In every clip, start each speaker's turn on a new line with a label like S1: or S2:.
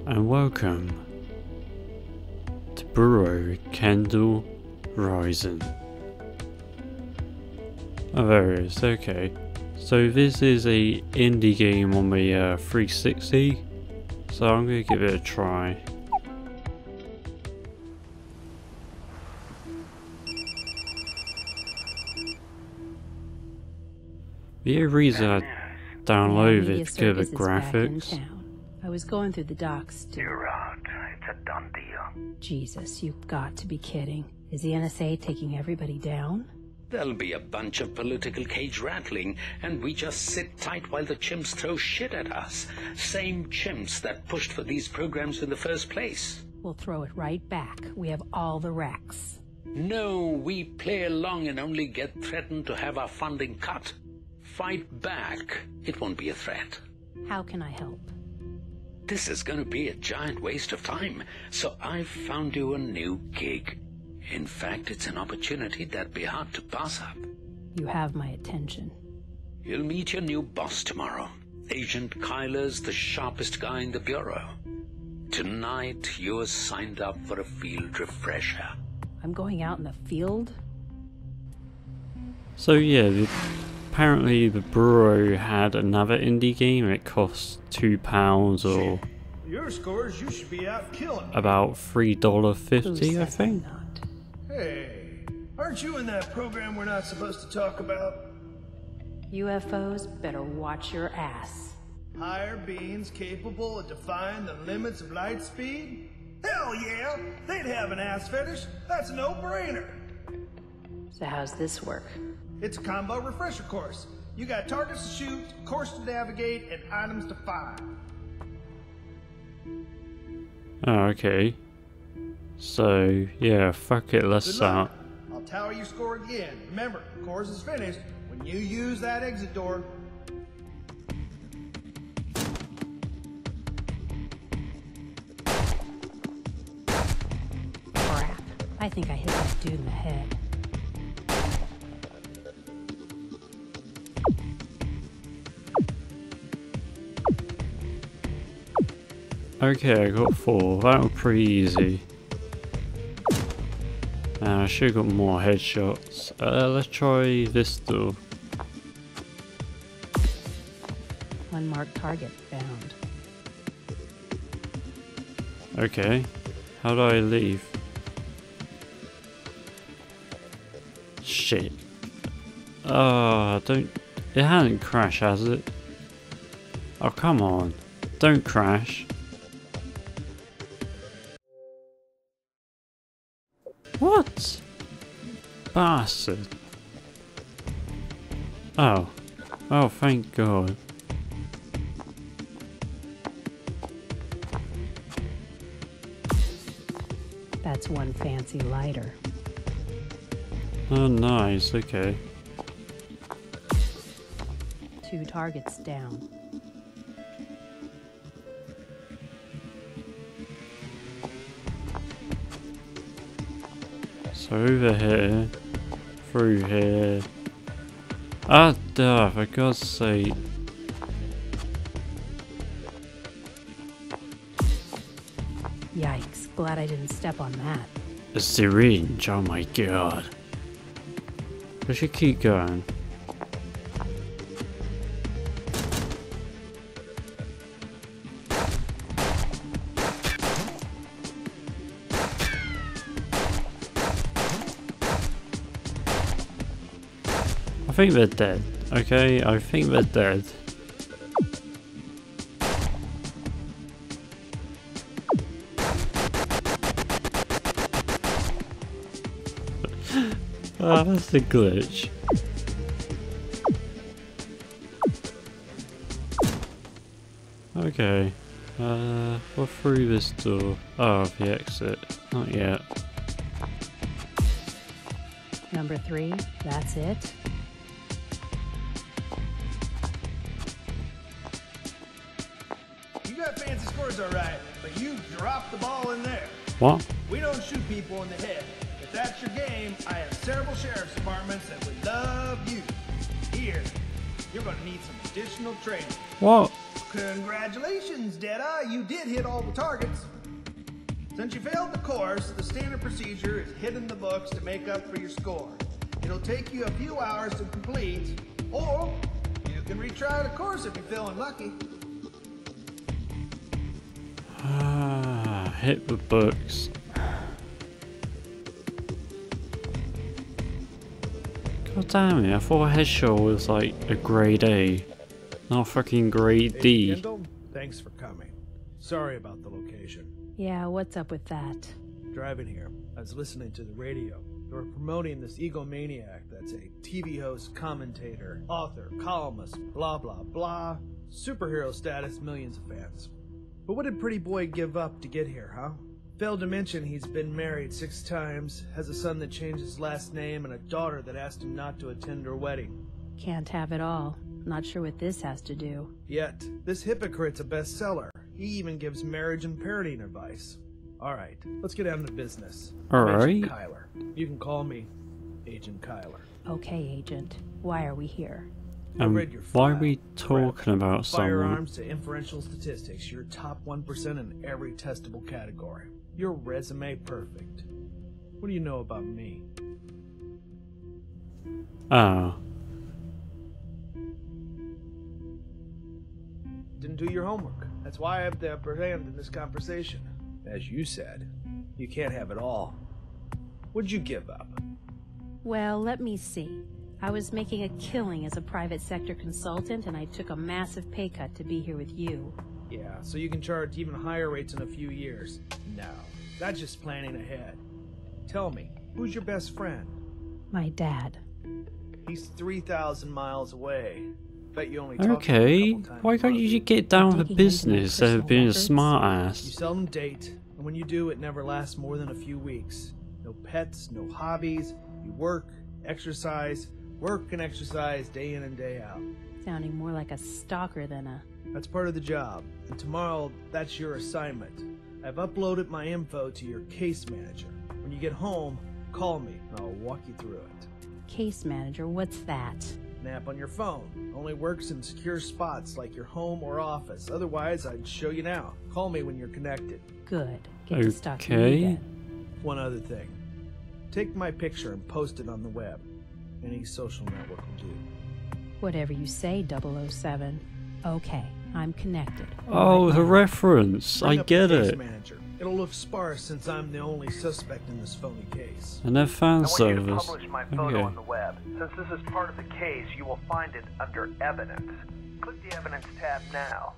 S1: and welcome to Bureau Kendall Rising. Oh, there it is. Okay, so this is a indie game on the 360, so I'm gonna give it a try. The only reason I downloaded it is because of the graphics.
S2: I was going through the docks to...
S3: You're out. It's a done deal.
S2: Jesus, you've got to be kidding. Is the NSA taking everybody down?
S3: There'll be a bunch of political cage rattling, and we just sit tight while the chimps throw shit at us. Same chimps that pushed for these programs in the first place.
S2: We'll throw it right back. We have all the racks.
S3: No, we play along and only get threatened to have our funding cut. Fight back. It won't be a threat.
S2: How can I help?
S3: This is going to be a giant waste of time, so I've found you a new gig. In fact, it's an opportunity that'd be hard to pass up.
S2: You have my attention.
S3: You'll meet your new boss tomorrow. Agent Kyler's the sharpest guy in the Bureau. Tonight, you're signed up for a field refresher.
S2: I'm going out in the field?
S1: So yeah, apparently the Bureau had another indie game. It cost £2 or
S4: your scores, you should be out killing.
S1: About $3.50, I think.
S2: Not?
S4: Hey, aren't you in that program we're not supposed to talk about?
S2: UFOs better watch your ass.
S4: Higher beings capable of defying the limits of light speed? Hell yeah! They'd have an ass fetish. That's a no-brainer.
S2: So how's this work?
S4: It's a combo refresher course. You got targets to shoot, course to navigate, and items to find.
S1: Oh, okay. So, yeah, fuck it, let's start.
S4: I'll tower your score again. Remember, the course is finished when you use that exit door.
S2: Crap. I think I hit that dude in the head.
S1: Okay, I got 4. That was pretty easy. I should have got more headshots. Let's try this door.
S2: Unmarked target found.
S1: Okay. How do I leave? Shit. Oh, don't... It hasn't crashed, has it? Oh, come on. Don't crash. What? Bastard. Oh. Oh, thank God.
S2: That's one fancy lighter.
S1: Oh, nice. Okay.
S2: 2 targets down.
S1: So over here, through here. Ah, duh, for God's sake.
S2: Yikes, glad I didn't step on that.
S1: A syringe, oh my God. We should keep going. I think they're dead, okay? I think they're dead. Oh, that's a glitch. Okay. What through this door? Oh, the exit. Not yet.
S2: Number 3, that's it.
S4: You got fancy scores, all right, but you dropped the ball in there.
S1: What?
S4: We don't shoot people in the head. If that's your game, I have several sheriff's departments that would love you. Here, you're gonna need some additional training.
S1: What?
S4: Congratulations, Deadeye. You did hit all the targets. Since you failed the course, the standard procedure is hitting the books to make up for your score. It'll take you a few hours to complete, or you can retry the course if you're feeling lucky.
S1: Hit the books. God damn it, I thought headshot was like a grade A, not fucking grade D.
S4: Hey, Kendall, thanks for coming. Sorry about the location.
S2: Yeah, what's up with that?
S4: Driving here, I was listening to the radio. They were promoting this egomaniac that's a TV host, commentator, author, columnist, blah blah blah. Superhero status, millions of fans. But what did Pretty Boy give up to get here, huh? Failed to mention he's been married 6 times, has a son that changed his last name, and a daughter that asked him not to attend her wedding.
S2: Can't have it all. Not sure what this has to do.
S4: Yet, this hypocrite's a bestseller. He even gives marriage and parenting advice. Alright, let's get down to business.
S1: Alright.
S4: Agent Kyler. You can call me Agent Kyler.
S2: Okay, Agent. Why are we here?
S4: I read your
S1: Why are
S4: file.
S1: we talking about someone?
S4: Firearms to inferential statistics. You're top 1% in every testable category. Your resume perfect. What do you know about me?
S1: Ah.
S4: Didn't do your homework. That's why I have the upper hand in this conversation. As you said, you can't have it all. What'd you give up?
S2: Well, let me see. I was making a killing as a private sector consultant, and I took a massive pay cut to be here with you.
S4: Yeah, so you can charge even higher rates in a few years. No, that's just planning ahead. Tell me, who's your best friend?
S2: My dad.
S4: He's 3,000 miles away. Bet you only talk to him a
S1: Okay,
S4: couple times
S1: why
S4: a
S1: can't
S4: month.
S1: you just get down with
S2: Digging into
S1: business
S2: my
S1: instead of
S2: personal
S1: being a
S2: records?
S1: smart
S4: You
S1: ass?
S4: seldom date, and when you do, it never lasts more than a few weeks. No pets, no hobbies. You work, exercise, work and exercise day in and day out.
S2: Sounding more like a stalker than a...
S4: That's part of the job, and tomorrow, that's your assignment. I've uploaded my info to your case manager. When you get home, call me, and I'll walk you through it.
S2: Case manager. What's that?
S4: An app on your phone. Only works in secure spots like your home or office. Otherwise, I'd show you now. Call me when you're connected.
S2: Good. Get to stalking
S1: Okay.
S2: me then.
S4: One other thing. Take my picture and post it on the web. Any social network will do.
S2: Whatever you say, 007. Okay, I'm connected.
S1: Oh,
S2: Right
S1: the
S2: now.
S1: reference. I
S4: Bring up the
S1: get
S4: case
S1: it.
S4: Manager. It'll look sparse since I'm the only suspect in this phony case.
S1: And their fan
S5: I want you to
S1: service.
S5: publish my photo
S1: Okay.
S5: on the web. Since this is part of the case, you will find it under evidence. Click the evidence tab now.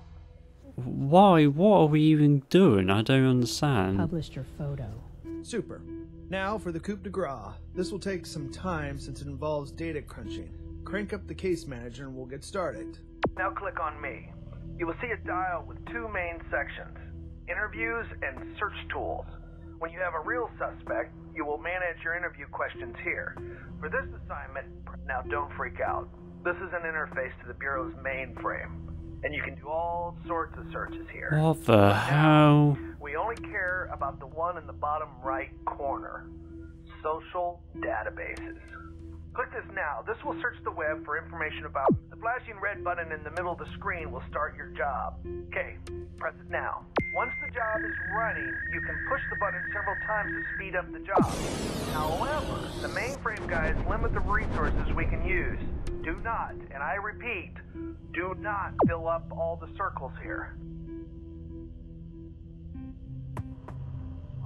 S1: Why? What are we even doing? I don't understand.
S2: Published your photo.
S4: Super. Now for the coup de grace. This will take some time since it involves data crunching. Crank up the case manager and we'll get started.
S5: Now click on me. You will see a dial with 2 main sections, interviews and search tools. When you have a real suspect, you will manage your interview questions here. For this assignment, now don't freak out. This is an interface to the Bureau's mainframe, and you can do all sorts of searches here.
S1: What the hell?
S5: We only care about the one in the bottom right corner. Social databases. Click this now. This will search the web for information about the flashing red button in the middle of the screen will start your job. Okay, press it now. Once the job is running, you can push the button several times to speed up the job. However, the mainframe guys limit the resources we can use. Do not, and I repeat, do not fill up all the circles here.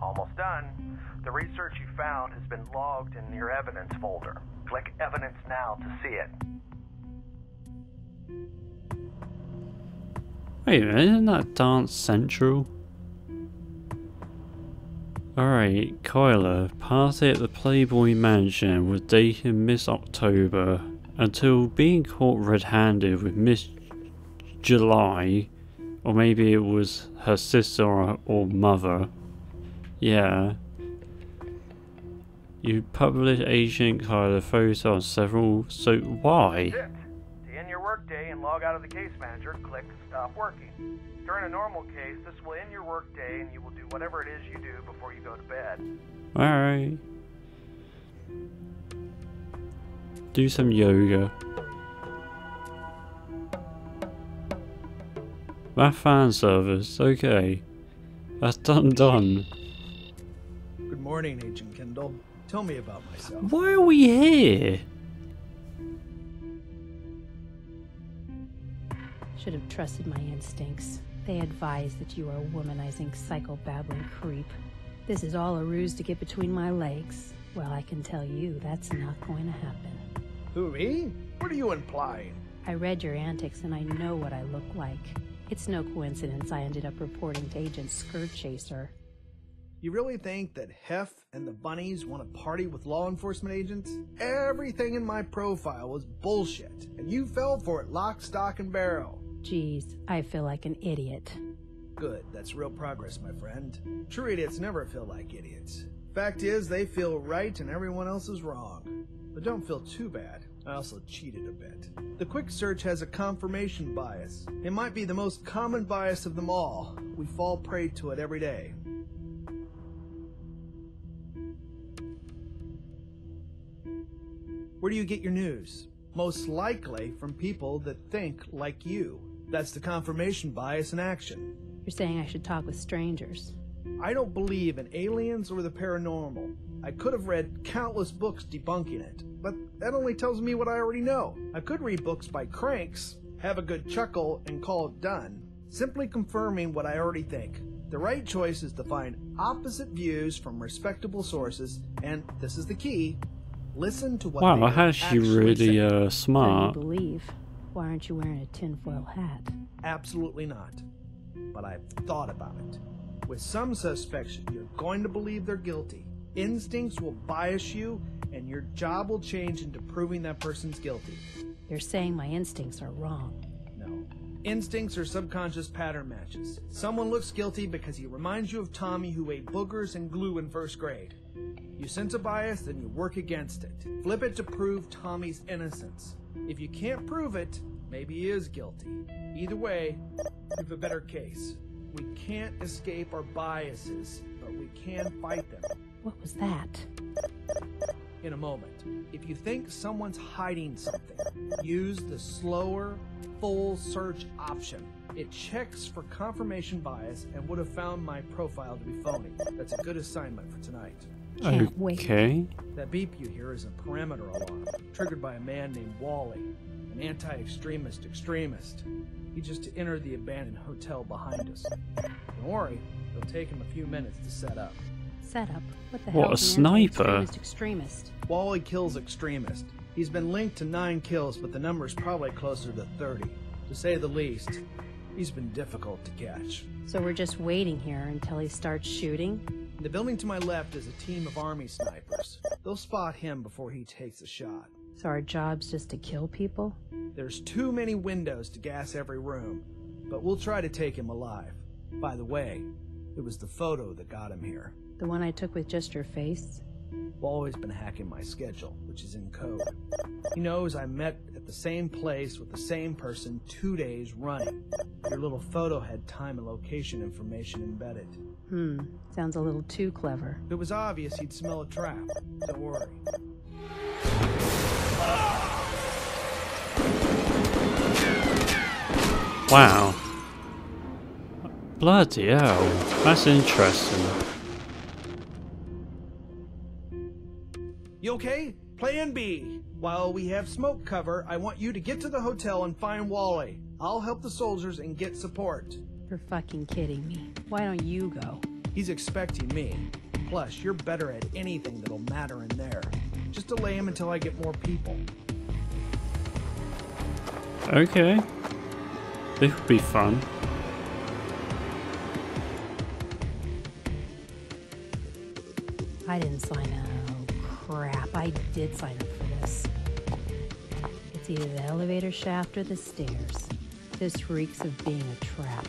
S5: Almost done. The research you found has been logged in your evidence folder. Click evidence now to see it.
S1: Wait a minute, isn't that Dance Central? Alright, Kyler, party at the Playboy Mansion was dating Miss October until being caught red-handed with Miss July, or maybe it was her sister or mother. Yeah. You published Agent Kyler photos on several, so why?
S5: That's it. To end your workday and log out of the case manager, click Stop Working. During a normal case, this will end your workday and you will do whatever it is you do before you go to bed.
S1: Alright. Do some yoga. That fan service, okay. That's done.
S4: Good morning, Agent Kendall. Tell me about myself.
S1: Why are we here?
S2: Should have trusted my instincts. They advise that you are a womanizing, psychobabbling creep. This is all a ruse to get between my legs. Well, I can tell you that's not going to happen.
S4: Who, me? What are you implying?
S2: I read your antics and I know what I look like. It's no coincidence I ended up reporting to Agent Skirt Chaser.
S4: You really think that Hef and the Bunnies want to party with law enforcement agents? Everything in my profile was bullshit, and you fell for it lock, stock, and barrel.
S2: Geez, I feel like an idiot.
S4: Good, that's real progress, my friend. True idiots never feel like idiots. Fact is, they feel right and everyone else is wrong. But don't feel too bad. I also cheated a bit. The quick search has a confirmation bias. It might be the most common bias of them all. We fall prey to it every day. Where do you get your news? Most likely from people that think like you. That's the confirmation bias in action.
S2: You're saying I should talk with strangers.
S4: I don't believe in aliens or the paranormal. I could have read countless books debunking it, but that only tells me what I already know. I could read books by cranks, have a good chuckle, and call it done, simply confirming what I already think. The right choice is to find opposite views from respectable sources, and this is the key, listen to what
S1: Wow,
S4: they
S1: how she
S4: actually
S1: really
S4: say.
S1: smart.
S2: I believe. Why aren't you wearing a tinfoil hat?
S4: Absolutely not. But I've thought about it. With some suspects, you're going to believe they're guilty. Instincts will bias you, and your job will change into proving that person's guilty.
S2: You're saying my instincts are wrong.
S4: No. Instincts are subconscious pattern matches. Someone looks guilty because he reminds you of Tommy who ate boogers and glue in first grade. You sense a bias, then you work against it. Flip it to prove Tommy's innocence. If you can't prove it, maybe he is guilty. Either way, you have a better case. We can't escape our biases, but we can fight them.
S2: What was that?
S4: In a moment. If you think someone's hiding something, use the slower, full search option. It checks for confirmation bias and would have found my profile to be phony. That's a good assignment for tonight.
S2: Can't wait.
S1: Okay.
S4: That beep you hear is a perimeter alarm, triggered by a man named Wally, an anti-extremist extremist. He just entered the abandoned hotel behind us. Don't worry, it'll take him a few minutes to set up.
S2: Set up? What the
S1: What,
S2: hell?
S1: a sniper?
S2: Extremist.
S4: Wally kills extremist. He's been linked to 9 kills, but the number's probably closer to 30. To say the least, he's been difficult to catch.
S2: So we're just waiting here until he starts shooting?
S4: In the building to my left is a team of army snipers. They'll spot him before he takes a shot.
S2: So our job's just to kill people?
S4: There's too many windows to gas every room, but we'll try to take him alive. By the way, it was the photo that got him here.
S2: The one I took with just your face?
S4: Wally's been hacking my schedule, which is in code. He knows I met at the same place with the same person 2 days running. Your little photo had time and location information embedded.
S2: Sounds a little too clever.
S4: If it was obvious, he'd smell a trap. Don't worry.
S1: Wow. Bloody hell. That's interesting.
S4: You okay? Plan B. While we have smoke cover, I want you to get to the hotel and find Wally. I'll help the soldiers and get support.
S2: You're fucking kidding me. Why don't you go?
S4: He's expecting me. Plus, you're better at anything that'll matter in there. Just delay him until I get more people.
S1: Okay. This would be fun.
S2: I didn't sign up. Oh, crap. I did sign up for this. It's either the elevator shaft or the stairs. This reeks of being a trap.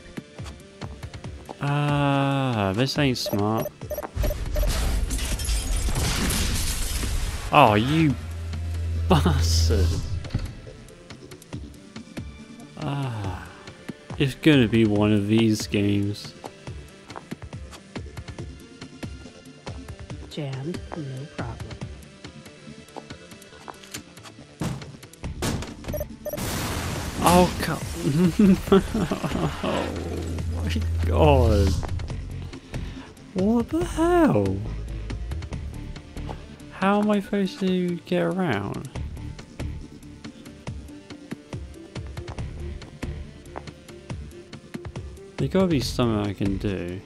S1: This ain't smart. Oh, you bastard. It's gonna be one of these games.
S2: Jammed, no problem.
S1: Oh god. Oh my god. What the hell? How am I supposed to get around? There's gotta be something I can do.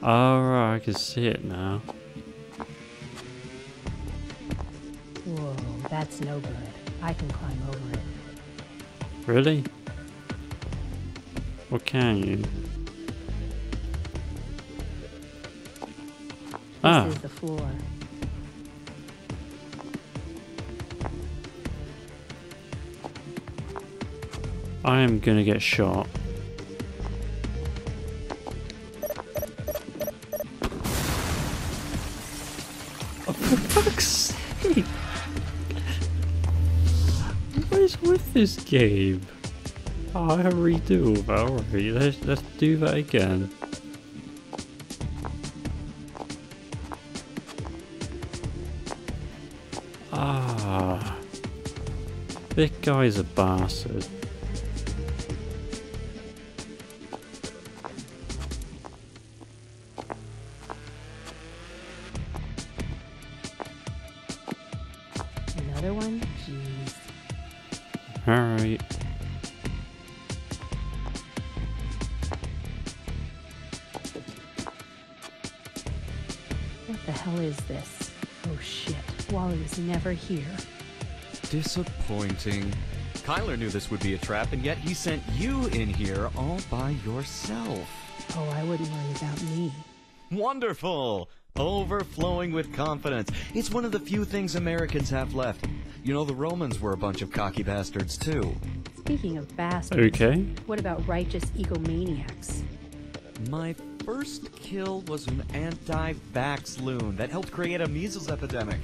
S1: Alright, I can see it now.
S2: Whoa, that's no good. I can climb over it.
S1: Really? Or can you?
S2: This is the floor.
S1: I am gonna get shot. Oh, for fuck's sake! What is with this game? Oh, I have to redo that. Alright, let's do that again. Ah, this guy's a bastard.
S2: Another one? Jeez.
S1: Alright.
S2: What the hell is this? Oh shit, Wally was never here.
S6: Disappointing. Kyler knew this would be a trap, and yet he sent you in here all by yourself.
S2: Oh, I wouldn't worry about me.
S6: Wonderful! Overflowing with confidence. It's one of the few things Americans have left. You know, the Romans were a bunch of cocky bastards, too.
S2: Speaking of bastards,
S1: Okay.
S2: what about righteous egomaniacs?
S6: My first kill was an anti-vax loon that helped create a measles epidemic.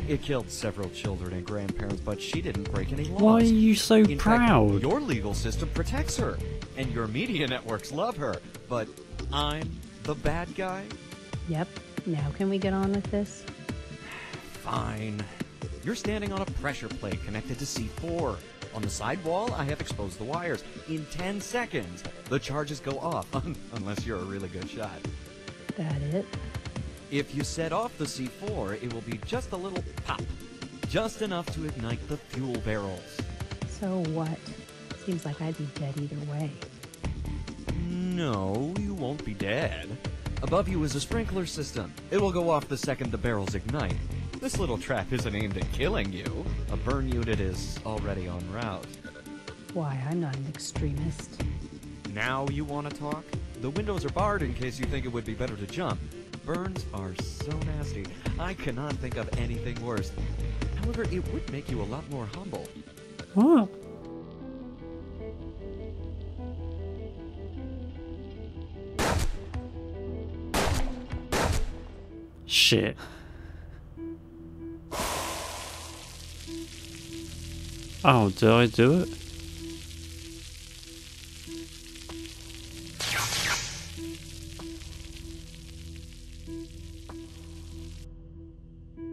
S6: It killed several children and grandparents, but she didn't break any laws.
S1: Why are you so
S6: In
S1: proud?
S6: fact, your legal system protects her, and your media networks love her. But I'm the bad guy?
S2: Yep. Now can we get on with this?
S6: Fine. You're standing on a pressure plate connected to C4. On the side wall, I have exposed the wires. In 10 seconds, the charges go off, unless you're a really good shot.
S2: That it?
S6: If you set off the C4, it will be just a little pop. Just enough to ignite the fuel barrels.
S2: So what? Seems like I'd be dead either way.
S6: No, you won't be dead. Above you is a sprinkler system. It will go off the second the barrels ignite. This little trap isn't aimed at killing you. A burn unit is already en route.
S2: Why, I'm not an extremist.
S6: Now you want to talk? The windows are barred in case you think it would be better to jump. Burns are so nasty. I cannot think of anything worse. However, it would make you a lot more humble.
S1: What? Shit. Oh, did I do it?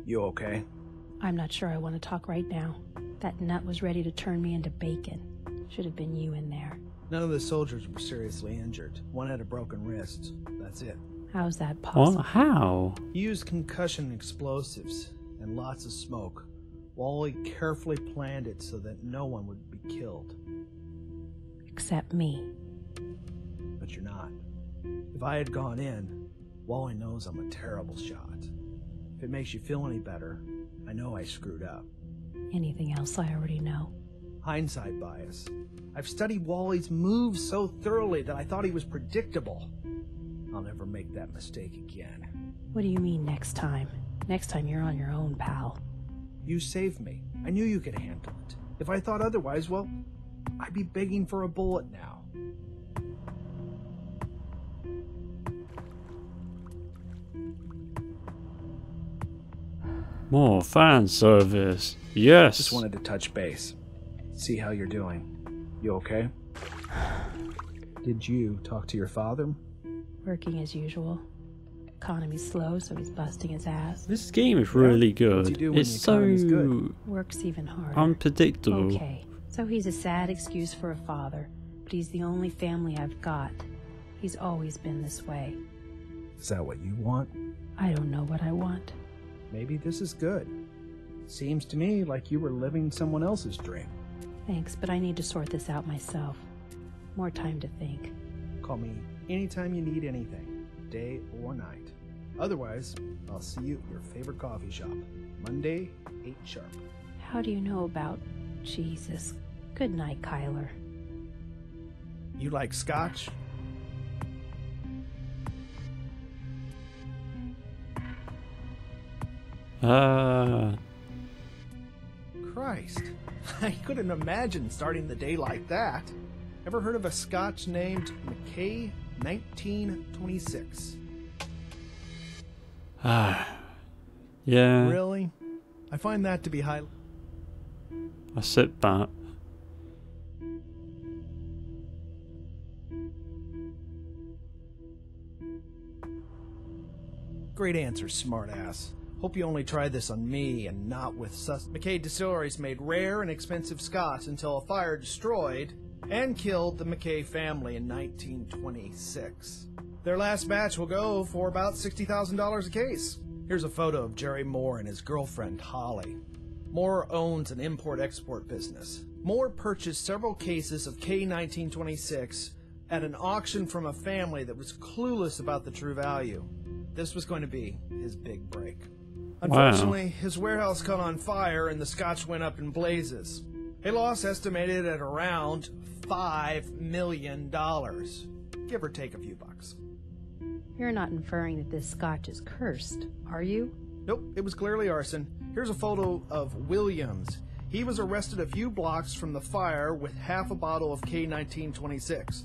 S4: You okay?
S2: I'm not sure I want to talk right now. That nut was ready to turn me into bacon. Should have been you in there.
S4: None of the soldiers were seriously injured. One had a broken wrist. That's it.
S2: How's that possible?
S1: What? How?
S4: He used concussion explosives and lots of smoke. Wally carefully planned it so that no one would be killed.
S2: Except me.
S4: But you're not. If I had gone in, Wally knows I'm a terrible shot. If it makes you feel any better, I know I screwed up.
S2: Anything else I already know?
S4: Hindsight bias. I've studied Wally's moves so thoroughly that I thought he was predictable. I'll never make that mistake again.
S2: What do you mean next time? Next time you're on your own, pal.
S4: You saved me. I knew you could handle it. If I thought otherwise, well, I'd be begging for a bullet now.
S1: More fan service. Yes.
S4: Just wanted to touch base. See how you're doing. You okay? Did you talk to your father?
S2: Working as usual. economy's slow, so he's busting his ass.
S1: This game is really
S4: What's he
S1: good.
S4: do when
S1: It's
S4: the
S1: so
S4: economy's good?
S2: Works even harder.
S1: unpredictable.
S2: Okay, so he's a sad excuse for a father, but he's the only family I've got. He's always been this way.
S4: Is that what you want?
S2: I don't know what I want.
S4: Maybe this is good. Seems to me like you were living someone else's dream.
S2: Thanks, but I need to sort this out myself. More time to think.
S4: Call me anytime you need anything, day or night. Otherwise, I'll see you at your favorite coffee shop, Monday, 8 sharp.
S2: How do you know about... Jesus. Good night, Kyler.
S4: You like scotch? Christ, I couldn't imagine starting the day like that. Ever heard of a scotch named McKay 1926?
S1: Yeah,
S4: Really? I find that to be high.
S1: I sip that.
S4: Great answer, smartass. Hope you only tried this on me and not with McKay Distilleries made rare and expensive scotch until a fire destroyed and killed the McKay family in 1926. Their last batch will go for about $60,000 a case. Here's a photo of Jerry Moore and his girlfriend, Holly. Moore owns an import-export business. Moore purchased several cases of K1926 at an auction from a family that was clueless about the true value. This was going to be his big break. Unfortunately, his warehouse caught on fire and the scotch went up in blazes. A loss estimated at around $5 million, give or take a few bucks.
S2: You're not inferring that this scotch is cursed, are you?
S4: Nope, it was clearly arson. Here's a photo of Williams. He was arrested a few blocks from the fire with half a bottle of K1926.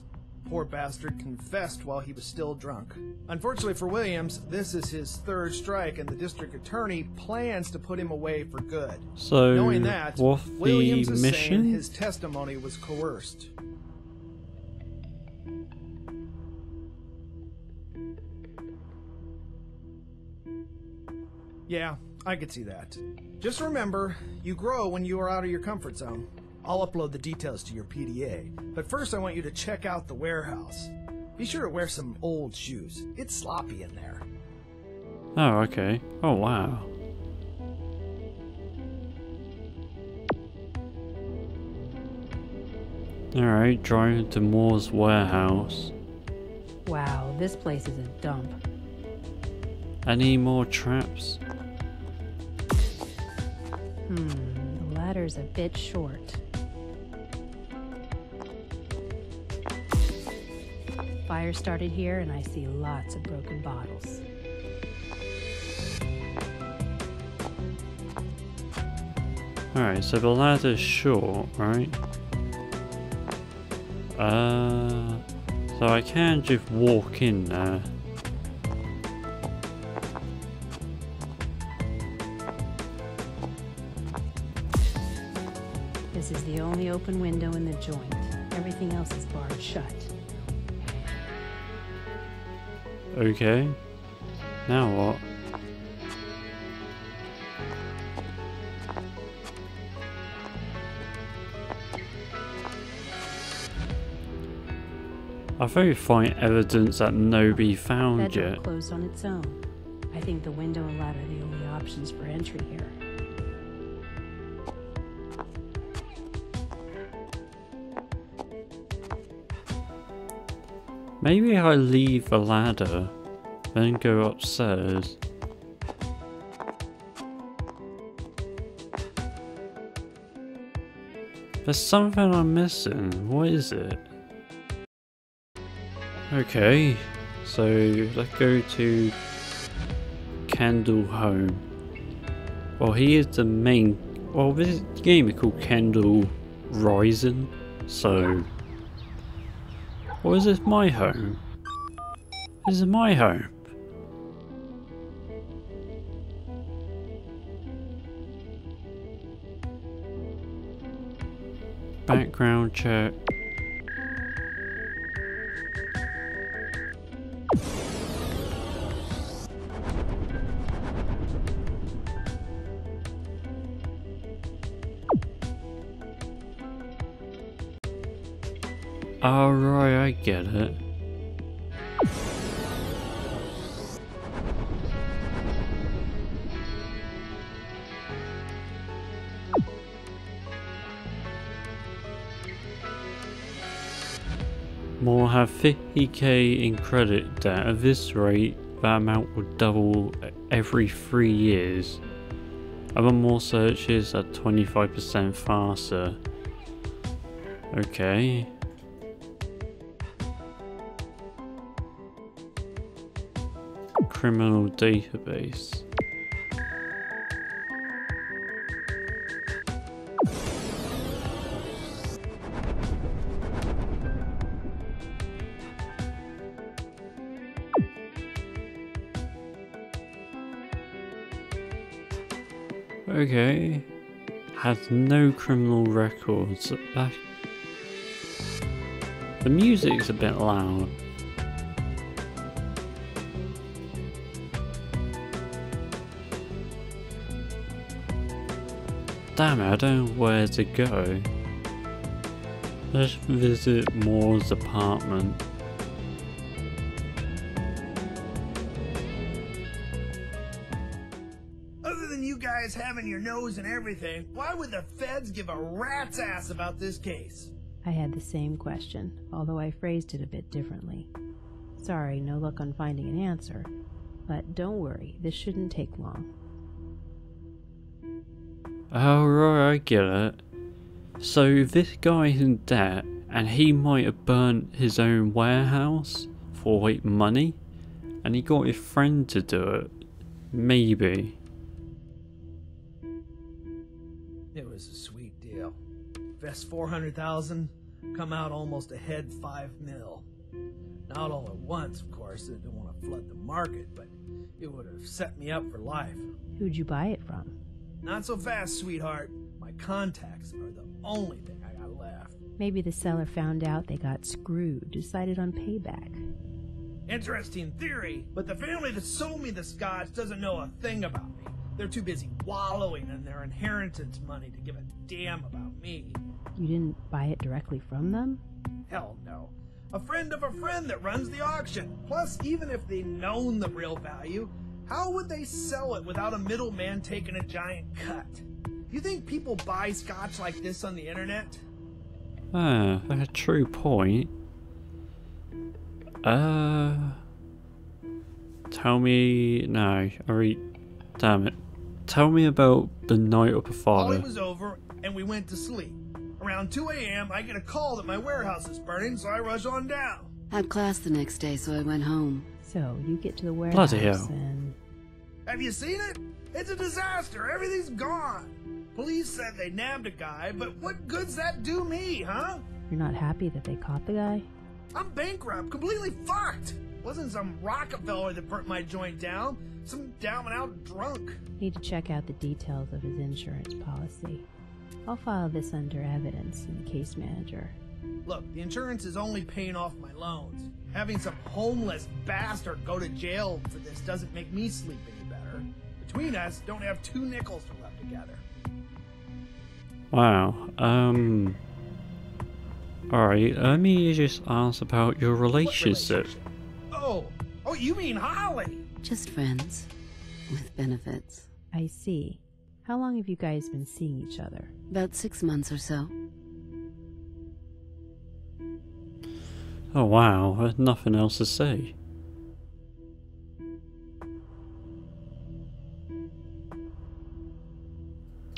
S4: Poor bastard confessed while he was still drunk. Unfortunately for Williams, this is his third strike and the district attorney plans to put him away for good.
S1: So,
S4: Knowing that,
S1: what's
S4: Williams
S1: the
S4: is saying
S1: mission?
S4: his testimony was coerced. Yeah, I could see that. Just remember, you grow when you are out of your comfort zone. I'll upload the details to your PDA, but first I want you to check out the warehouse. Be sure to wear some old shoes. It's sloppy in there.
S1: Oh, okay. Oh, wow. Alright, driving to Moore's warehouse.
S2: Wow, this place is a dump.
S1: Any more traps?
S2: The ladder's a bit short. Fire started here and I see lots of broken bottles.
S1: Alright, so the ladder's short, right? So I can just walk in there.
S2: This is the only open window in the joint. Everything else is barred shut.
S1: Okay. Now what? I thought you'd find evidence that nobody found
S2: That door
S1: yet.
S2: closed on its own. I think the window and ladder are the only options for entry here.
S1: Maybe I leave the ladder, then go upstairs. There's something I'm missing. What is it? Okay, so let's go to Kendall home. Well, he is the main. Well, this game is called Kendall Rising, so. Or is this my home? This is my home. Background check. Alright, I get it. More have 50k in credit debt. At this rate, that amount will double every 3 years. Other more searches at 25% faster. Okay. Criminal database. Okay. Has no criminal records. The music's a bit loud. Damn it, I don't know where to go. Let's visit Moore's apartment.
S4: Other than you guys having your nose in everything, why would the feds give a rat's ass about this case?
S2: I had the same question, although I phrased it a bit differently. Sorry, no luck on finding an answer. But don't worry, this shouldn't take long.
S1: Oh right, I get it. So this guy's in debt and he might have burnt his own warehouse for like money and he got his friend to do it. Maybe.
S4: It was a sweet deal. Invest $400,000, come out almost ahead $5 million. Not all at once, of course. I didn't want to flood the market, but it would have set me up for life.
S2: Who'd you buy it from?
S4: Not so fast, sweetheart. My contacts are the only thing I got left.
S2: Maybe the seller found out they got screwed, decided on payback.
S4: Interesting theory, but the family that sold me the scotch doesn't know a thing about me. They're too busy wallowing in their inheritance money to give a damn about me.
S2: You didn't buy it directly from them?
S4: Hell no. A friend of a friend that runs the auction. Plus, even if they'd known the real value, how would they sell it without a middleman taking a giant cut? You think people buy scotch like this on the internet?
S1: Ah, that's a true point. Tell me... No, damn it. Tell me about the night of the father.
S4: Wally was over, and we went to sleep. Around 2 a.m., I get a call that my warehouse is burning, so I rush on down.
S7: Had class the next day, so I went home.
S2: So, you get to the warehouse
S1: Bloody hell.
S2: and...
S4: Have you seen it? It's a disaster. Everything's gone. Police said they nabbed a guy, but what good's that do me, huh?
S2: You're not happy that they caught the guy?
S4: I'm bankrupt, completely fucked. Wasn't some Rockefeller that burnt my joint down. Some down and out drunk.
S2: Need to check out the details of his insurance policy. I'll file this under evidence in the case manager.
S4: Look, the insurance is only paying off my loans. Having some homeless bastard go to jail for this doesn't make me sleep any better. Between us, don't have 2 nickels to rub together.
S1: Wow, alright, let me just ask about your relationship.
S4: Oh, you mean Holly?
S7: Just friends. With benefits.
S2: I see. How long have you guys been seeing each other?
S7: About 6 months or so.
S1: Oh wow, there's nothing else to say.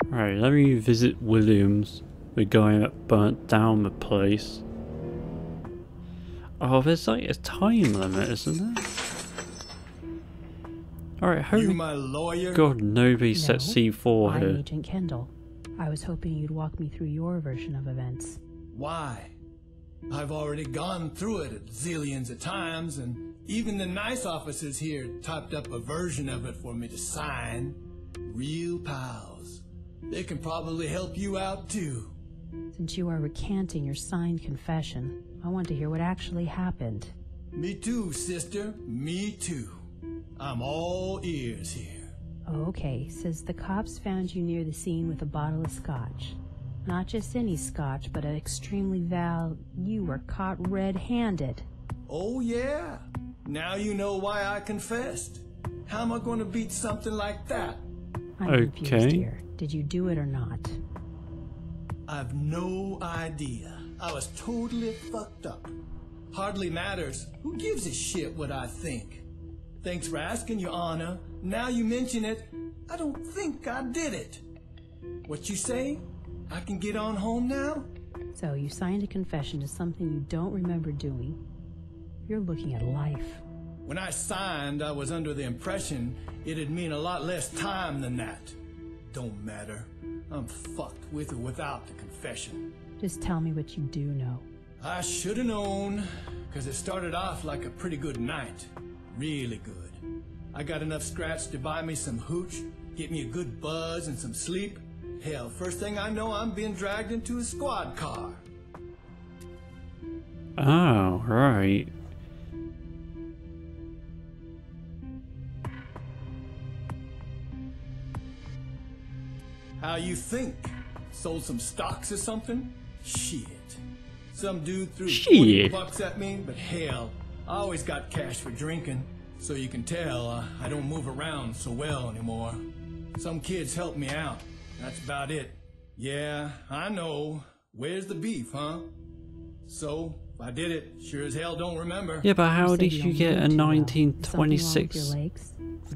S1: Right, let me visit Williams, the guy that burnt down the place. Oh, there's like a time limit, isn't there? Alright, holy
S8: You my lawyer?
S1: God, nobody set
S2: No,
S1: C4
S2: I'm
S1: here.
S2: Agent Kendall. I was hoping you'd walk me through your version of events.
S8: Why? I've already gone through it zillions of times, and even the nice officers here typed up a version of it for me to sign. Real pals. They can probably help you out too.
S2: Since you are recanting your signed confession, I want to hear what actually happened.
S8: Me too, sister. Me too. I'm all ears here.
S2: Okay, says the cops found you near the scene with a bottle of scotch. Not just any scotch, but an extremely You were caught red-handed.
S8: Oh yeah? Now you know why I confessed. How am I going to beat something like that?
S2: I'm confused here. Did you do it or not?
S8: I've no idea. I was totally fucked up. Hardly matters. Who gives a shit what I think? Thanks for asking, Your Honor. Now you mention it, I don't think I did it. What you say? I can get on home now?
S2: So you signed a confession to something you don't remember doing. You're looking at life.
S8: When I signed, I was under the impression it'd mean a lot less time than that. Don't matter. I'm fucked with or without the confession.
S2: Just tell me what you do know.
S8: I should have known, because it started off like a pretty good night. Really good. I got enough scratch to buy me some hooch, get me a good buzz and some sleep. Hell, first thing I know, I'm being dragged into a squad car.
S1: Oh, right.
S8: How you think? Sold some stocks or something? Shit. Some dude threw 40 bucks at me, but hell, I always got cash for drinking. So you can tell I don't move around so well anymore. Some kids helped me out. That's about it. Yeah, I know. Where's the beef, huh? So, if I did it, sure as hell don't remember.
S1: Yeah, but how did you get a 1926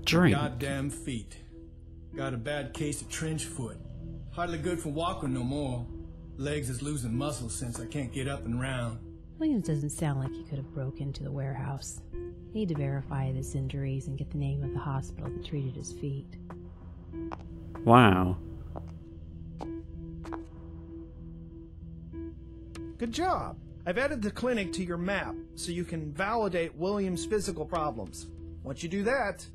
S1: drink?
S8: Goddamn feet. Got a bad case of trench foot. Hardly good for walking no more. Legs is losing muscle since I can't get up and round.
S2: Williams doesn't sound like he could have broke into the warehouse. Need to verify his injuries and get the name of the hospital that treated his feet.
S1: Wow.
S4: Good job. I've added the clinic to your map so you can validate Williams' physical problems. Once you do that,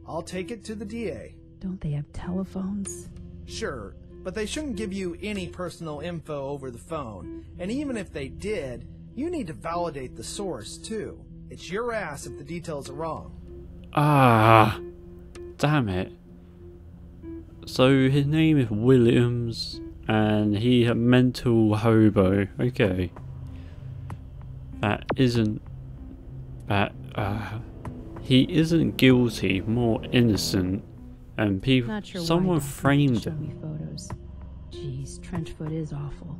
S4: I'll take it to the DA.
S2: Don't they have telephones?
S4: Sure, but they shouldn't give you any personal info over the phone. And even if they did, you need to validate the source, too. It's your ass if the details are wrong.
S1: Ah, damn it. So his name is Williams, and he's a mental hobo. Okay. He isn't guilty, more innocent, and people.
S2: Not sure
S1: someone framed
S2: show
S1: him.
S2: me photos. Jeez, Trenchfoot is awful.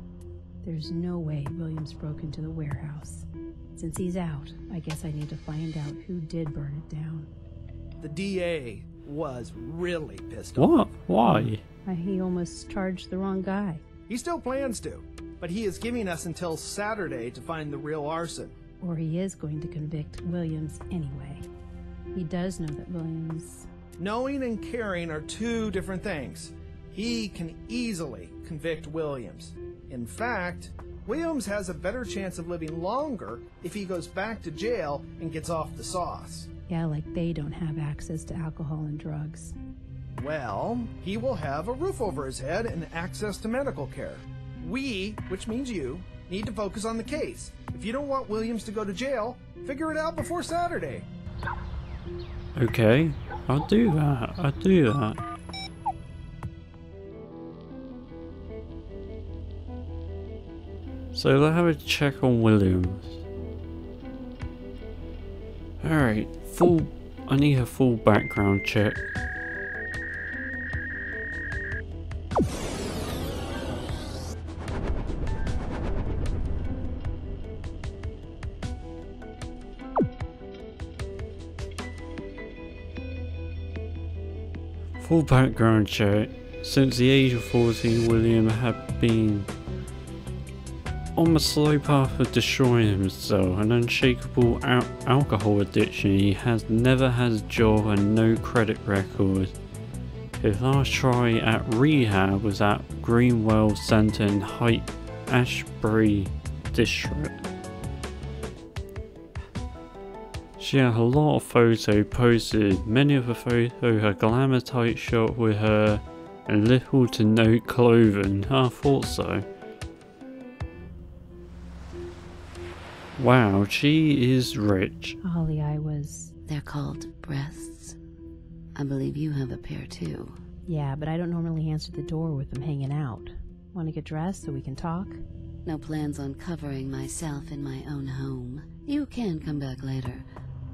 S2: There's no way Williams broke into the warehouse. Since he's out, I guess I need to find out who did burn it down.
S4: The DA was really pissed off.
S1: What? Why?
S2: He almost charged the wrong guy.
S4: He still plans to, but he is giving us until Saturday to find the real arson.
S2: Or he is going to convict Williams anyway. He does know that Williams...
S4: Knowing and caring are two different things. He can easily convict Williams. In fact, Williams has a better chance of living longer if he goes back to jail and gets off the sauce.
S2: Yeah, like they don't have access to alcohol and drugs.
S4: Well, he will have a roof over his head and access to medical care. We, which means you, need to focus on the case. If you don't want Williams to go to jail, figure it out before Saturday.
S1: Okay, I'll do that. So let's have a check on Williams. Alright, I need a full background check. Full background check. Since the age of 14, William had been on the slow path of destroying himself, an unshakable alcohol addiction. He has never had a job and no credit record. His last try at rehab was at Greenwell Centre in Ashbury District. She had a lot of photos posted. Many of the photos are glamour tight shot with her and little to no clothing. I thought so. Wow, she is rich.
S2: Holly,
S7: They're called breasts. I believe you have a pair too.
S2: Yeah, but I don't normally answer the door with them hanging out. Want to get dressed so we can talk?
S7: No plans on covering myself in my own home. You can come back later,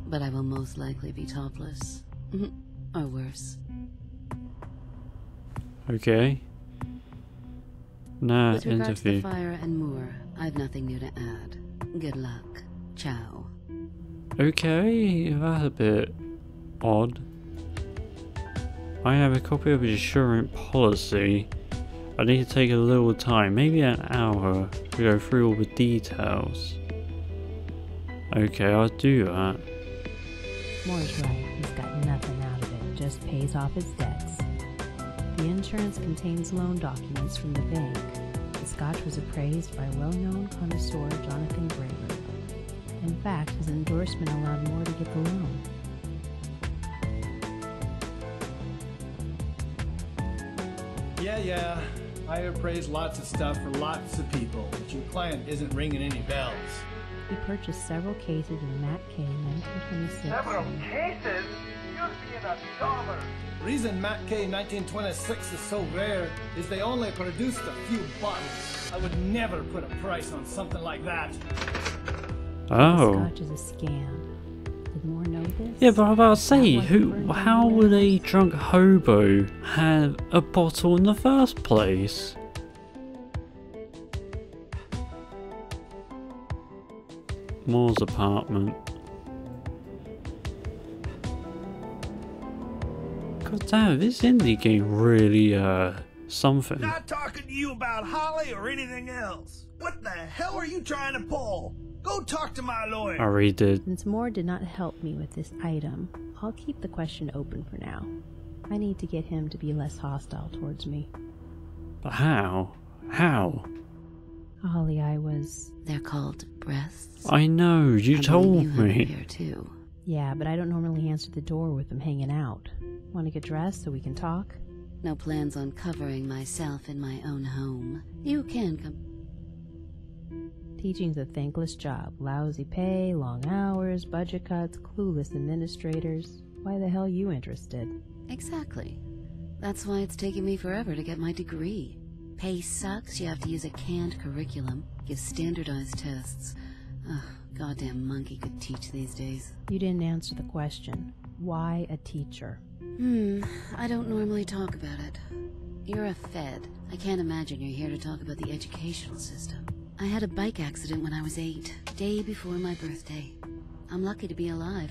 S7: but I will most likely be topless. Or worse.
S1: Okay. Nah,
S7: With regards to the
S1: interview.
S7: fire and more, I've nothing new to add. Good luck. Ciao.
S1: Okay, that's a bit odd. I have a copy of his insurance policy. I need to take a little time, maybe an hour, to go through all the details. Okay, I'll do that.
S2: Moore's right. He's got nothing out of it. Just pays off his debts. The insurance contains loan documents from the bank. The scotch was appraised by well-known connoisseur Jonathan Graver. In fact, his endorsement allowed Moore to get the loan.
S8: Yeah. I appraised lots of stuff for lots of people, but your client isn't ringing any bells.
S2: He purchased several cases of Matt K. 1926.
S5: Several cases? You're being a dollar.
S8: Reason Matt K 1926 is so rare is they only produced a few bottles. I would never put a price on something like that.
S1: Oh.
S2: The scotch is a scam. Did Moore know this?
S1: Yeah, but I'm about to say,
S2: That
S1: how
S2: wasn't
S1: would
S2: for
S1: a drunk hobo have a bottle in the first place? Moore's apartment. God damn, this indie game really, something.
S4: Not talking to you about Holly or anything else. What the hell are you trying to pull? Go talk to my lawyer.
S1: I already did.
S2: Since Moore did not help me with this item, I'll keep the question open for now. I need to get him to be less hostile towards me.
S1: But how? How?
S2: Holly, I was...
S7: They're called breasts.
S1: I know, you
S7: I
S1: told
S7: believe you have
S1: me.
S7: them here too.
S2: Yeah, but I don't normally answer the door with them hanging out. Want to get dressed so we can talk?
S7: No plans on covering myself in my own home. You can come.
S2: Teaching's a thankless job. Lousy pay, long hours, budget cuts, clueless administrators. Why the hell you interested?
S7: Exactly. That's why it's taken me forever to get my degree. Pay sucks, you have to use a canned curriculum, give standardized tests. Ugh, goddamn monkey could teach these days.
S2: You didn't answer the question. Why a teacher?
S7: I don't normally talk about it. You're a Fed. I can't imagine you're here to talk about the educational system. I had a bike accident when I was 8, day before my birthday. I'm lucky to be alive.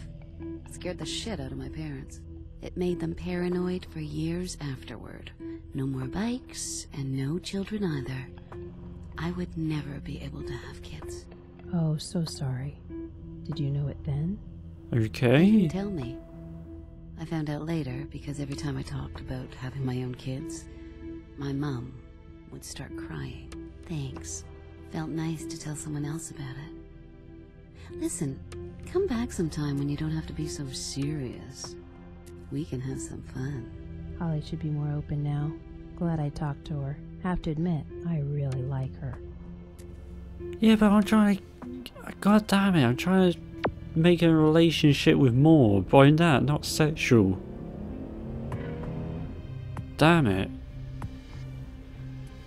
S7: Scared the shit out of my parents. It made them paranoid for years afterward. No more bikes, and no children either. I would never be able to have kids.
S2: Oh, so sorry. Did you know it then?
S7: They
S1: Okay.
S7: didn't tell me. I found out later because every time I talked about having my own kids, my mom would start crying. Thanks. Felt nice to tell someone else about it. Listen, come back sometime when you don't have to be so serious. We can have some fun.
S2: Holly should be more open now. Glad I talked to her. Have to admit, I really like her.
S1: Yeah, but I'm trying to... God damn it, I'm trying to make a relationship with Moore. By that, not sexual. Damn it.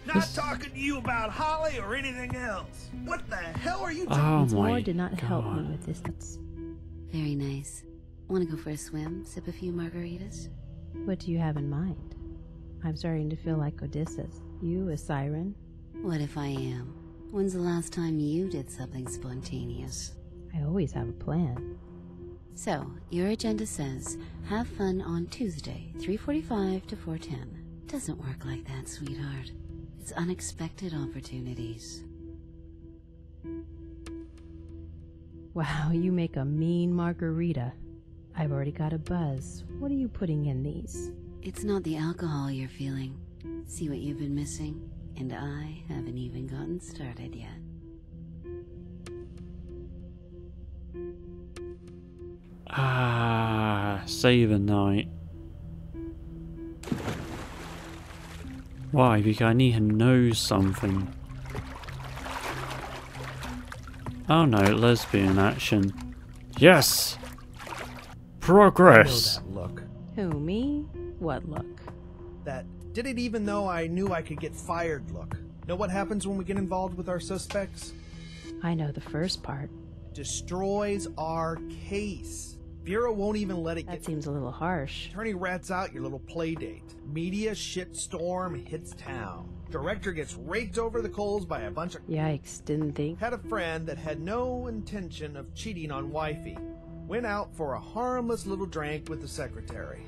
S4: Not talking to you about Holly or anything else. What the hell are you
S1: Oh
S2: Since
S1: my
S2: Moore did not help me
S1: God.
S2: with this.
S7: Very nice. Want to go for a swim, sip a few margaritas?
S2: What do you have in mind? I'm starting to feel like Odysseus. You, a siren?
S7: What if I am? When's the last time you did something spontaneous?
S2: I always have a plan.
S7: So, your agenda says, have fun on Tuesday, 3:45 to 4:10. Doesn't work like that, sweetheart. It's unexpected opportunities.
S2: Wow, you make a mean margarita. I've already got a buzz. What are you putting in these?
S7: It's not the alcohol you're feeling. See what you've been missing? And I haven't even gotten started yet.
S1: Save a night. Why? Because I need to know something. Oh no, lesbian action. Yes! Progress!
S4: I know that look.
S2: Who, me? What look?
S4: That didn't even know I knew I could get fired look. Know what happens when we get involved with our suspects?
S2: I know the first part.
S4: Destroys our case. Bureau won't even let it
S2: That
S4: get...
S2: seems a little harsh.
S4: Attorney rats out your little play date. Media shitstorm hits town. Director gets raked over the coals by a bunch of...
S2: Yikes, didn't think.
S4: Had a friend that had no intention of cheating on wifey. Went out for a harmless little drink with the secretary.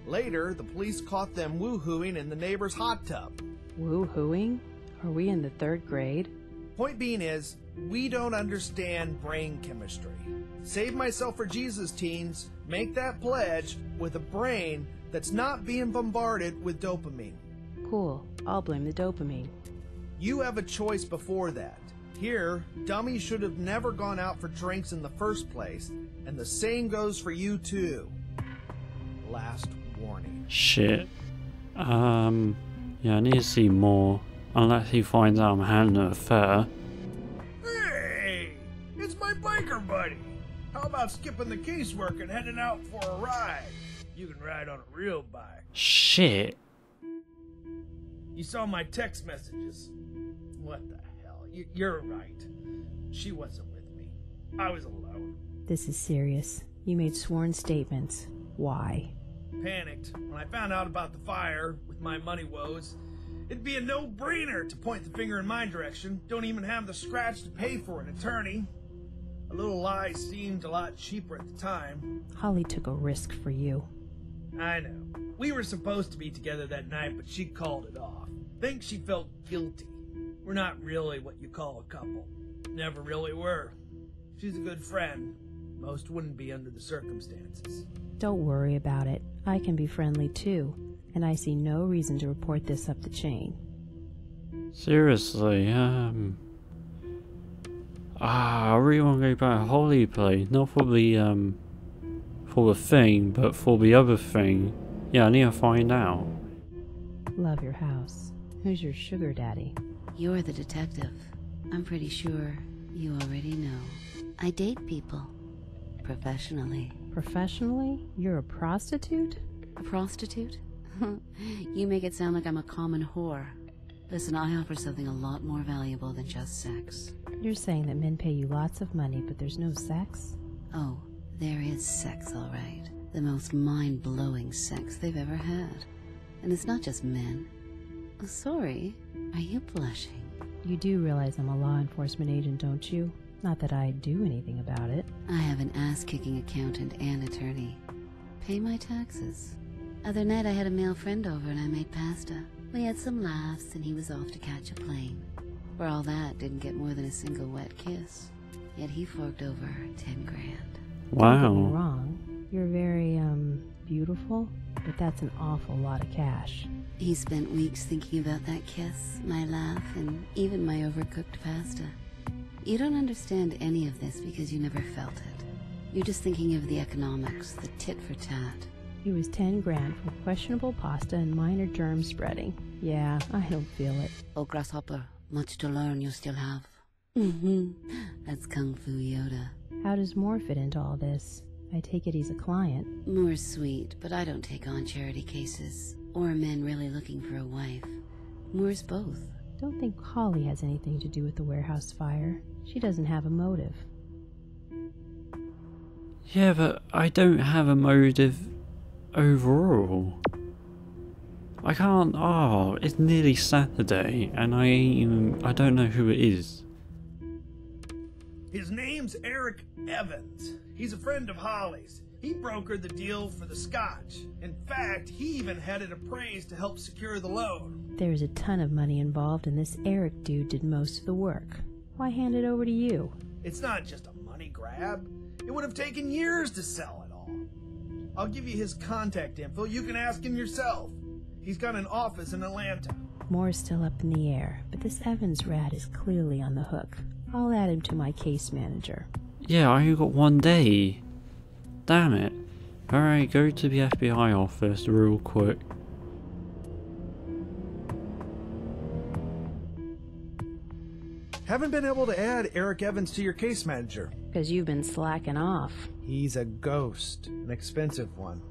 S4: Later, the police caught them woo-hooing in the neighbor's hot tub.
S2: Woo-hooing? Are we in the 3rd grade?
S4: Point being is, we don't understand brain chemistry. Save myself for Jesus, teens. Make that pledge with a brain that's not being bombarded with dopamine.
S2: Cool. I'll blame the dopamine.
S4: You have a choice before that. Here, dummies should have never gone out for drinks in the first place, and the same goes for you too. Last warning.
S1: Shit. Yeah, I need to see more. Unless he finds out I'm having an affair.
S4: Hey! It's my biker buddy! How about skipping the casework and heading out for a ride? You can ride on a real bike.
S1: Shit.
S4: You saw my text messages. What the hell? You're right. She wasn't with me. I was alone.
S2: This is serious. You made sworn statements. Why?
S4: Panicked when I found out about the fire with my money woes. It'd be a no-brainer to point the finger in my direction. Don't even have the scratch to pay for an attorney. A little lie seemed a lot cheaper at the time.
S2: Holly took a risk for you.
S4: I know. We were supposed to be together that night, but she called it off. Think she felt guilty. We're not really what you call a couple. Never really were. She's a good friend. Most wouldn't be under the circumstances.
S2: Don't worry about it. I can be friendly too, and I see no reason to report this up the chain.
S1: Seriously, I really want to go back to Holly play. Not for the thing, but for the other thing. Yeah, I need to find out.
S2: Love your house. Who's your sugar daddy?
S7: You're the detective. I'm pretty sure you already know. I date people. Professionally.
S2: Professionally? You're a prostitute?
S7: A prostitute? You make it sound like I'm a common whore. Listen, I offer something a lot more valuable than just sex.
S2: You're saying that men pay you lots of money, but there's no sex?
S7: Oh, there is sex, all right. The most mind-blowing sex they've ever had. And it's not just men. Oh, sorry, are you blushing?
S2: You do realize I'm a law enforcement agent, don't you? Not that I'd do anything about it.
S7: I have an ass-kicking accountant and attorney. Pay my taxes. Other night I had a male friend over and I made pasta. We had some laughs and he was off to catch a plane. For all that, didn't get more than a single wet kiss. Yet he forked over 10 grand.
S2: Don't get me
S1: Wow.
S2: wrong. You're very, beautiful, but that's an awful lot of cash.
S7: He spent weeks thinking about that kiss, my laugh, and even my overcooked pasta. You don't understand any of this because you never felt it. You're just thinking of the economics, the tit for tat.
S2: It was 10 grand for questionable pasta and minor germ spreading. Yeah, I don't feel it.
S7: Oh, grasshopper, much to learn you still have. That's Kung Fu Yoda.
S2: How does Moore fit into all this? I take it he's a client.
S7: Moore's sweet, but I don't take on charity cases, or men really looking for a wife. Moore's both.
S2: Don't think Holly has anything to do with the warehouse fire. She doesn't have a motive.
S1: Yeah, but I don't have a motive overall. I can't. Oh, it's nearly Saturday, and I don't know who it is.
S4: His name's Eric Evans. He's a friend of Holly's. He brokered the deal for the scotch. In fact, he even had it appraised to help secure the loan.
S2: There's a ton of money involved, and this Eric dude did most of the work. Why hand it over to you?
S4: It's not just a money grab. It would have taken years to sell it all. I'll give you his contact info. You can ask him yourself. He's got an office in Atlanta.
S2: Moore's still up in the air, but this Evans rat is clearly on the hook. I'll add him to my case manager.
S1: Yeah, I only got 1 day. Damn it. Alright, go to the FBI office real quick.
S4: Haven't been able to add Eric Evans to your case manager.
S2: Because you've been slacking off.
S4: He's a ghost. An expensive one.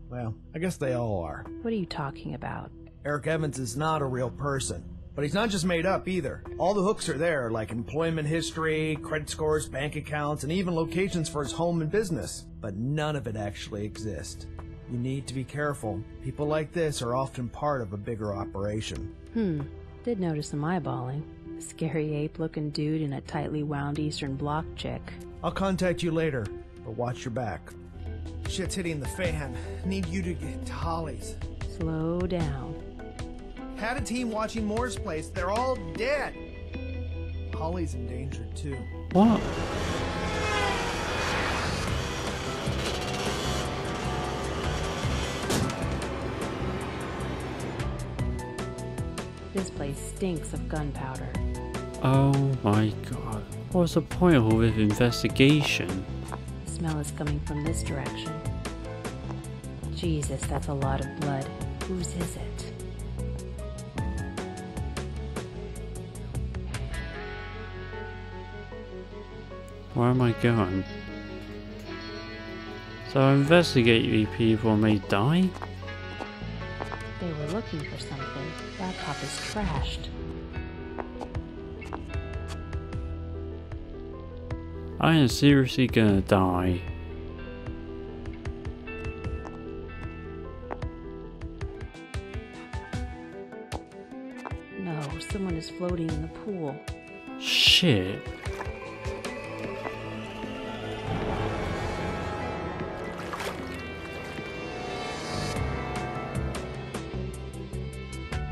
S4: Well, I guess they all are.
S2: What are you talking about?
S4: Eric Evans is not a real person. But he's not just made up either. All the hooks are there, like employment history, credit scores, bank accounts, and even locations for his home and business. But none of it actually exists. You need to be careful. People like this are often part of a bigger operation.
S2: Did notice some eyeballing. A scary ape-looking dude and a tightly wound Eastern Bloc chick.
S4: I'll contact you later, but watch your back. Shit's hitting the fan. Need you to get to Holly's.
S2: Slow down.
S4: Had a team watching Moore's place. They're all dead. Holly's endangered too.
S1: What?
S2: This place stinks of gunpowder.
S1: Oh my god. What's the point of all this investigation?
S2: The smell is coming from this direction. Jesus, that's a lot of blood. Whose is it?
S1: Where am I going? So I investigate these people and they die?
S2: They were looking for something. Laptop is trashed.
S1: I am seriously gonna die.
S2: No, someone is floating in the pool.
S1: Shit.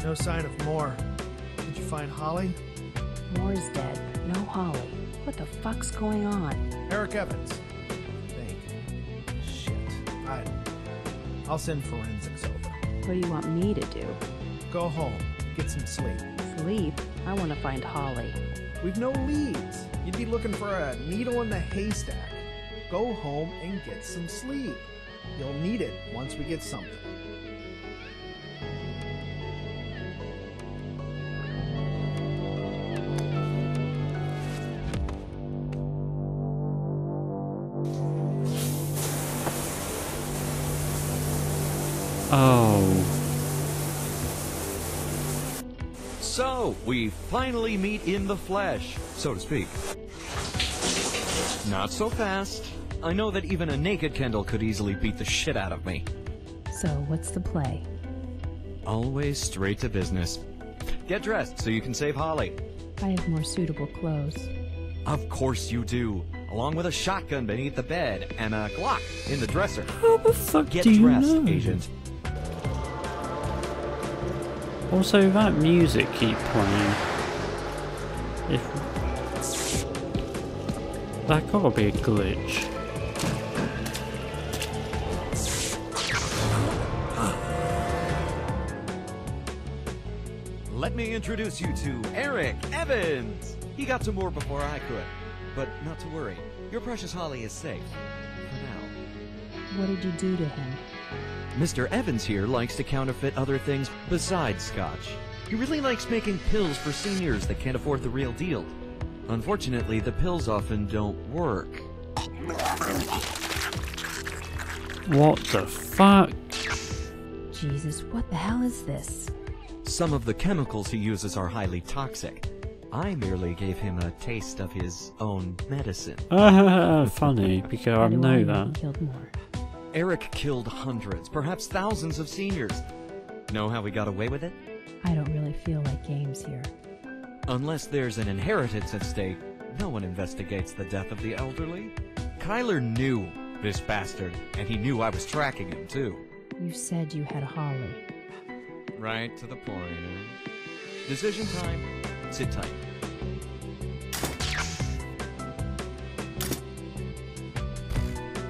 S4: No sign of Moore. Did you find Holly?
S2: Moore's dead, but no Holly. What the fuck's going on?
S4: Eric Evans. Think. Shit. I'll send forensics over.
S2: What do you want me to do?
S4: Go home. Get some sleep.
S2: Sleep? I want to find Holly.
S4: We've no leads. You'd be looking for a needle in the haystack. Go home and get some sleep. You'll need it once we get something.
S1: Oh.
S6: So, we finally meet in the flesh, so to speak. Not so fast. I know that even a naked Kendall could easily beat the shit out of me.
S2: So, what's the play?
S6: Always straight to business. Get dressed so you can save Holly.
S2: I have more suitable clothes.
S6: Of course you do. Along with a shotgun beneath the bed and a Glock in the dresser.
S1: How the fuck
S6: Get
S1: do you
S6: dressed,
S1: know?
S6: Agent.
S1: Also, that music keep playing. That gotta be a glitch.
S6: Let me introduce you to Eric Evans. He got to Moore before I could. But not to worry. Your precious Holly is safe. For now.
S2: What did you do to him?
S6: Mr. Evans here likes to counterfeit other things besides scotch. He really likes making pills for seniors that can't afford the real deal. Unfortunately, the pills often don't work.
S1: What the fuck?
S2: Jesus, what the hell is this?
S6: Some of the chemicals he uses are highly toxic. I merely gave him a taste of his own medicine.
S1: Funny, because I
S2: How do
S1: know
S2: you
S1: that.
S2: Killed more.
S6: Eric killed hundreds, perhaps thousands of seniors. Know how we got away with it?
S2: I don't really feel like games here.
S6: Unless there's an inheritance at stake, no one investigates the death of the elderly. Kyler knew this bastard, and he knew I was tracking him, too.
S2: You said you had Holly.
S6: Right to the point, eh? Decision time. Sit tight.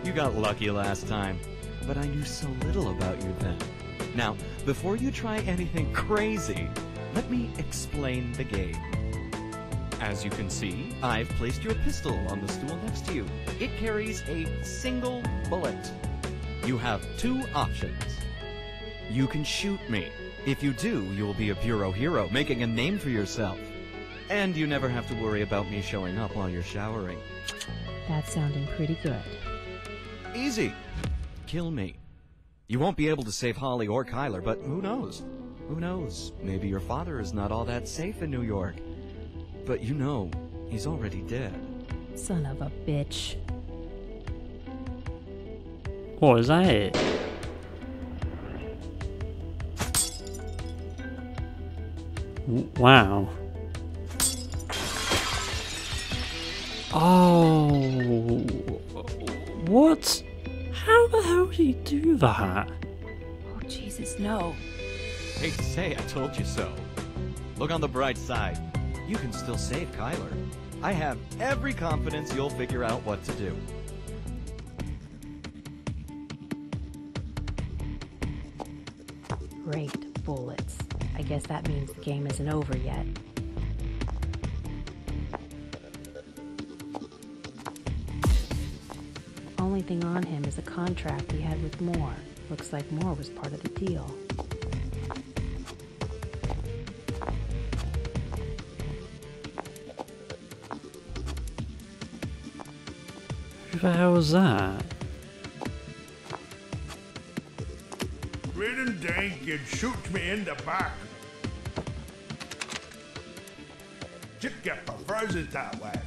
S6: You got lucky last time, but I knew so little about you then. Now, before you try anything crazy, let me explain the game. As you can see, I've placed your pistol on the stool next to you. It carries a single bullet. You have two options. You can shoot me. If you do, you will be a bureau hero, making a name for yourself. And you never have to worry about me showing up while you're showering.
S2: That's sounding pretty good.
S6: Easy. Kill me. You won't be able to save Holly or Kyler, but who knows? Who knows? Maybe your father is not all that safe in New York. But you know, he's already dead.
S2: Son of a bitch.
S1: What is that? Wow. Oh. What? How the hell did he do that?
S2: Oh, Jesus, no.
S6: Hate to say, I told you so. Look on the bright side. You can still save Kyler. I have every confidence you'll figure out what to do.
S2: Great bullets. I guess that means the game isn't over yet. Only thing on him is a contract he had with Moore. Looks like Moore was part of the deal.
S1: Who the hell was that?
S9: Ridden dank and shoots me in the back. Chip get prefers it that way.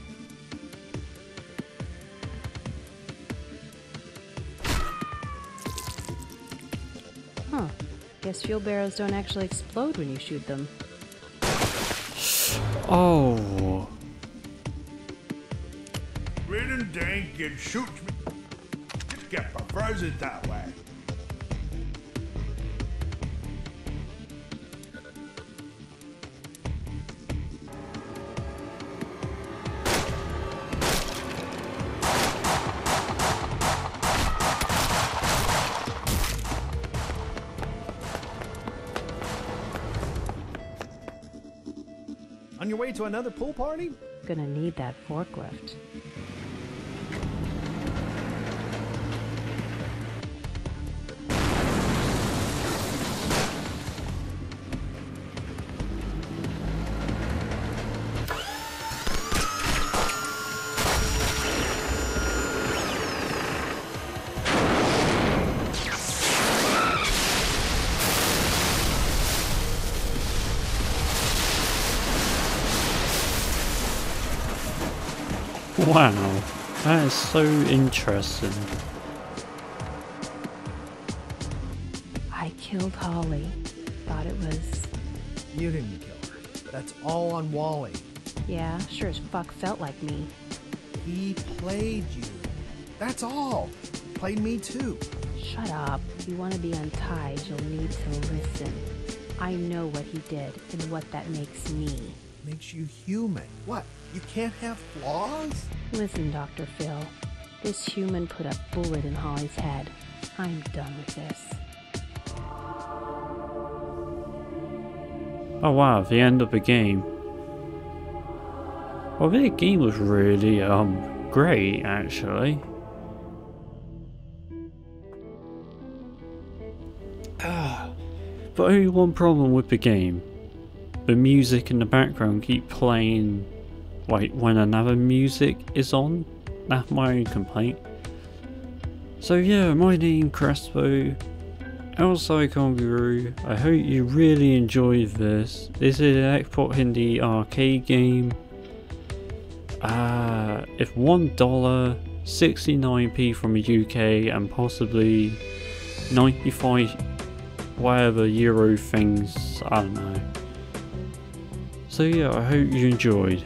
S2: Huh. Guess fuel barrels don't actually explode when you shoot them.
S1: Oh.
S9: Ridden dank and shoots me. Chip get prefers it that way.
S4: On your way to another pool party?
S2: Gonna need that forklift.
S1: Wow. That is so interesting.
S2: I killed Holly. Thought it was...
S4: You didn't kill her. That's all on Wally.
S2: Yeah, sure as fuck felt like me.
S4: He played you. That's all. Played me too.
S2: Shut up. If you want to be untied, you'll need to listen. I know what he did and what that makes me.
S4: Makes you human. What? You can't have flaws?
S2: Listen, Dr. Phil. This human put a bullet in Holly's head. I'm done with this.
S1: Oh wow, the end of the game. Well, the game was really, great, actually. But only one problem with the game. The music in the background keep playing like when another music is on. That's my own complaint. So yeah, my name Crespo, outside Kangaroo. I hope you really enjoyed this. This is an export Hindi arcade game. If $1, 69p from the UK and possibly 95 whatever euro things, I don't know. So yeah, I hope you enjoyed.